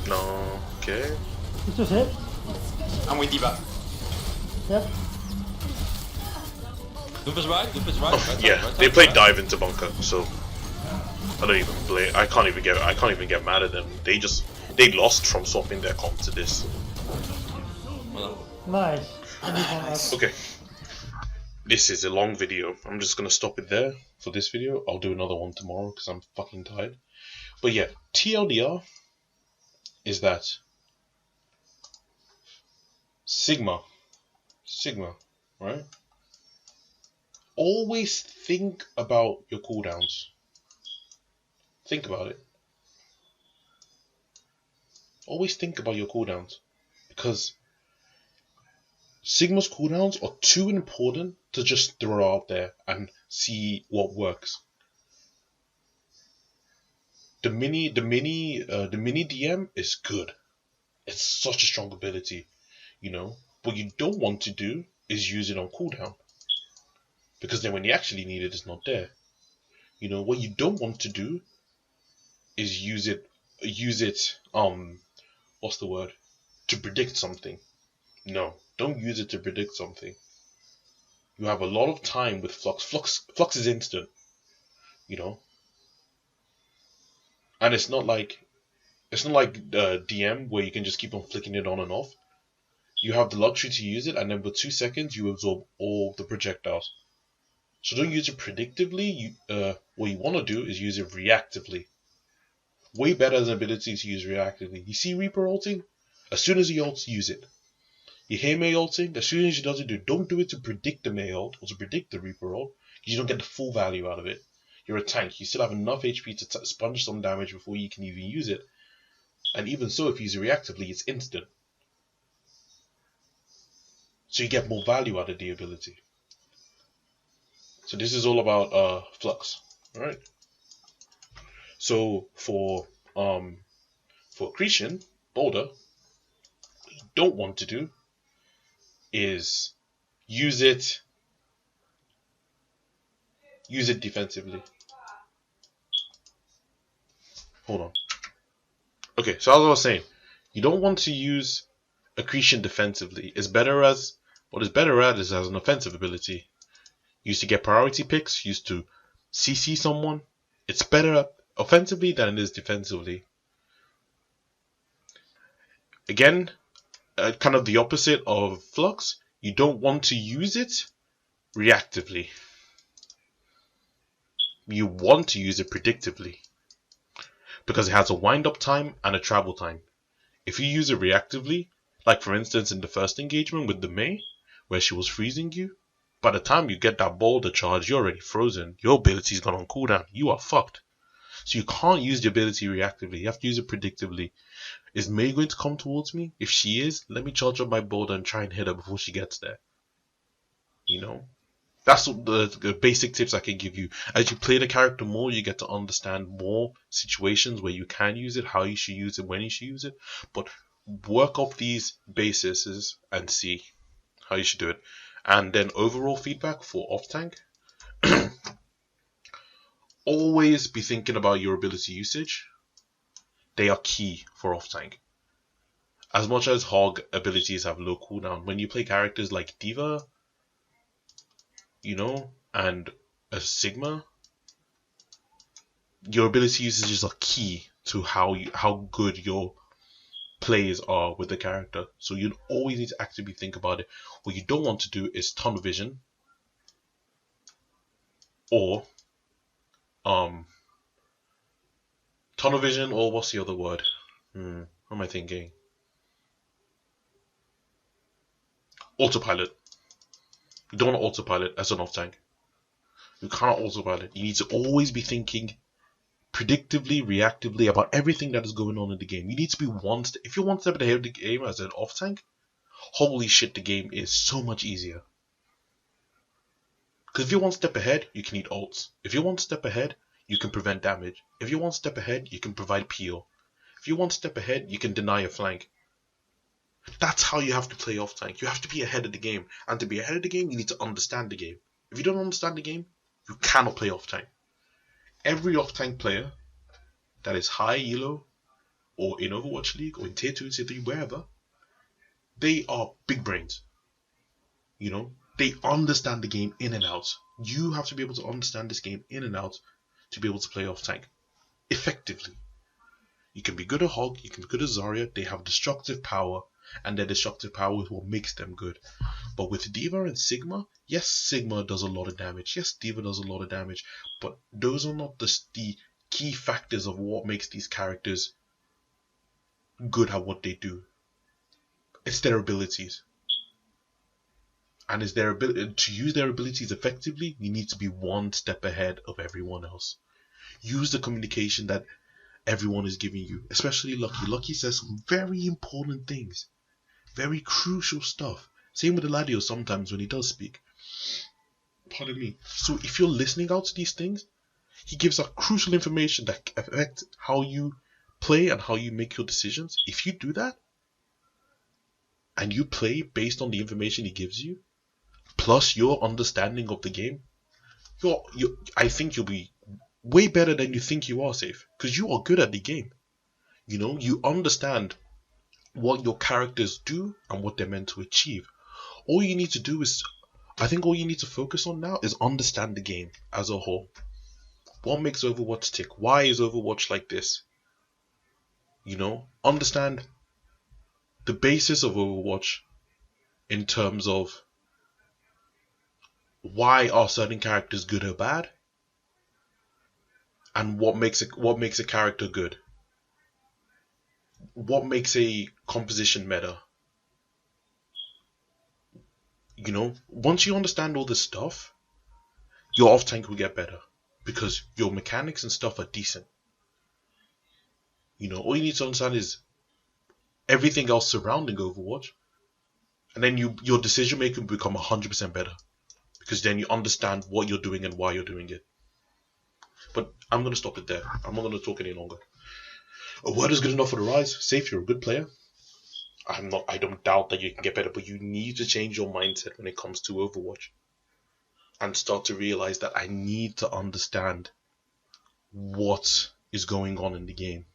No. Okay. He's just hit. I'm with Diva. Yep. Doofus right. Doofus right. Right Yeah, side, right they side, played right. dive into bunker, so I don't even blame. I can't even get mad at them. They lost from swapping their comp to this. Well, Nice. I need one left. Okay. This is a long video. I'm just gonna stop it there for this video. I'll do another one tomorrow because I'm fucking tired. But yeah, TLDR is that Sigma, right? Always think about your cooldowns. Think about it. Always think about your cooldowns, because Sigma's cooldowns are too important to just throw out there and see what works. The mini DM is good. It's such a strong ability, you know. What you don't want to do is use it on cooldown, because then when you actually need it, it's not there. You know what you don't want to do is use it. What's the word? To predict something. No, don't use it to predict something. You have a lot of time with Flux. Flux is instant, you know. And it's not like DM where you can just keep on flicking it on and off. You have the luxury to use it, and then with 2 seconds you absorb all the projectiles. So don't use it predictively. What you want to do is use it reactively. Way better as an ability to use reactively. You see Reaper ulting? As soon as he ults, use it. You hear Mei ulting? As soon as he does it, don't do it to predict the Mei ult or to predict the Reaper ult. You don't get the full value out of it. You're a tank. You still have enough HP to sponge some damage before you can even use it. And even so, if you use it reactively, it's instant. So you get more value out of the ability. So this is all about Flux, alright? So for Accretion, Boulder, what you don't want to do is use it defensively. Hold on. Okay, so as I was saying, you don't want to use Accretion defensively. What it's better at is as an offensive ability. Used to get priority picks, used to CC someone. It's better offensively than it is defensively. Again, kind of the opposite of Flux. You don't want to use it reactively. You want to use it predictively, because it has a wind-up time and a travel time. If you use it reactively, like for instance in the first engagement with the Mei, where she was freezing you, by the time you get that boulder charge, you're already frozen. Your ability's gone on cooldown. You are fucked. So you can't use the ability reactively. You have to use it predictively. Is Mei going to come towards me? If she is, let me charge up my boulder and try and hit her before she gets there. You know? That's the basic tips I can give you. As you play the character more, you get to understand more situations where you can use it, how you should use it, when you should use it. But work off these bases and see how you should do it. And then overall feedback for off-tank. Always be thinking about your ability usage. They are key for off-tank. As much as Hog abilities have low cooldown, when you play characters like Diva, you know, and a Sigma, your ability usages are key to how good your plays are with the character. So you always need to actively think about it. What you don't want to do is tunnel vision or tunnel vision, or what's the other word? What am I thinking? Autopilot. You don't want to autopilot as an off-tank. You cannot autopilot. You need to always be thinking predictively, reactively about everything that is going on in the game. You need to be if you're one step ahead of the game as an off-tank, holy shit, the game is so much easier. Because if you're one step ahead, you can eat ults. If you're one step ahead, you can prevent damage. If you're one step ahead, you can provide peel. If you're one step ahead, you can deny a flank. That's how you have to play off tank. You have to be ahead of the game. And to be ahead of the game, you need to understand the game. If you don't understand the game, you cannot play off tank. Every off tank player that is high elo, or in Overwatch League, or in Tier 2, Tier 3, wherever, they are big brains. You know, they understand the game in and out. You have to be able to understand this game in and out to be able to play off tank effectively. You can be good at Hog, you can be good at Zarya. They have destructive power, and their destructive power is what makes them good. But with D.Va and Sigma, yes, Sigma does a lot of damage. Yes, D.Va does a lot of damage. But those are not the key factors of what makes these characters good at what they do. It's their abilities. And it's their ability to use their abilities effectively. You need to be one step ahead of everyone else. Use the communication that everyone is giving you, especially Lucky. Lucky says some very important things, very crucial stuff. Same with Eladio sometimes when he does speak. Pardon me. So if you're listening out to these things, he gives out crucial information that affects how you play and how you make your decisions. If you do that, and you play based on the information he gives you, plus your understanding of the game, I think you'll be way better than you think you are, Safe. Because you are good at the game. You know, you understand what your characters do and what they're meant to achieve. All you need to do is, I think all you need to focus on now is understand the game as a whole. What makes Overwatch tick? Why is Overwatch like this? You know, understand the basis of Overwatch in terms of why are certain characters good or bad, and what makes a character good. What makes a composition meta? You know, once you understand all this stuff, your off tank will get better because your mechanics and stuff are decent. You know, all you need to understand is everything else surrounding Overwatch, and then your decision making will become 100% better because then you understand what you're doing and why you're doing it. But I'm gonna stop it there. I'm not gonna talk any longer. A word is good enough for the rise. Safe, you're a good player. I don't doubt that you can get better, but you need to change your mindset when it comes to Overwatch and start to realize that I need to understand what is going on in the game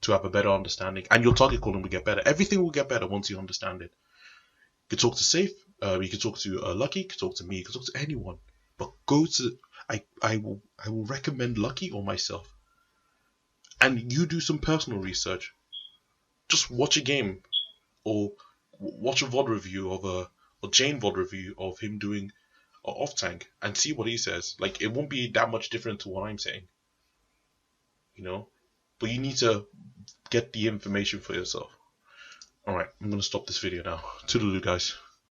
to have a better understanding, and your target calling will get better. Everything will get better once you understand it. You can talk to Safe, you can talk to Lucky, you can talk to me, you can talk to anyone, but go to I will recommend Lucky or myself, and you do some personal research. Just watch a game, or watch a VOD review of a Jane VOD review of him doing off tank and see what he says. Like, it won't be that much different to what I'm saying, you know. But you need to get the information for yourself. Alright, I'm gonna stop this video now. Toodaloo, guys.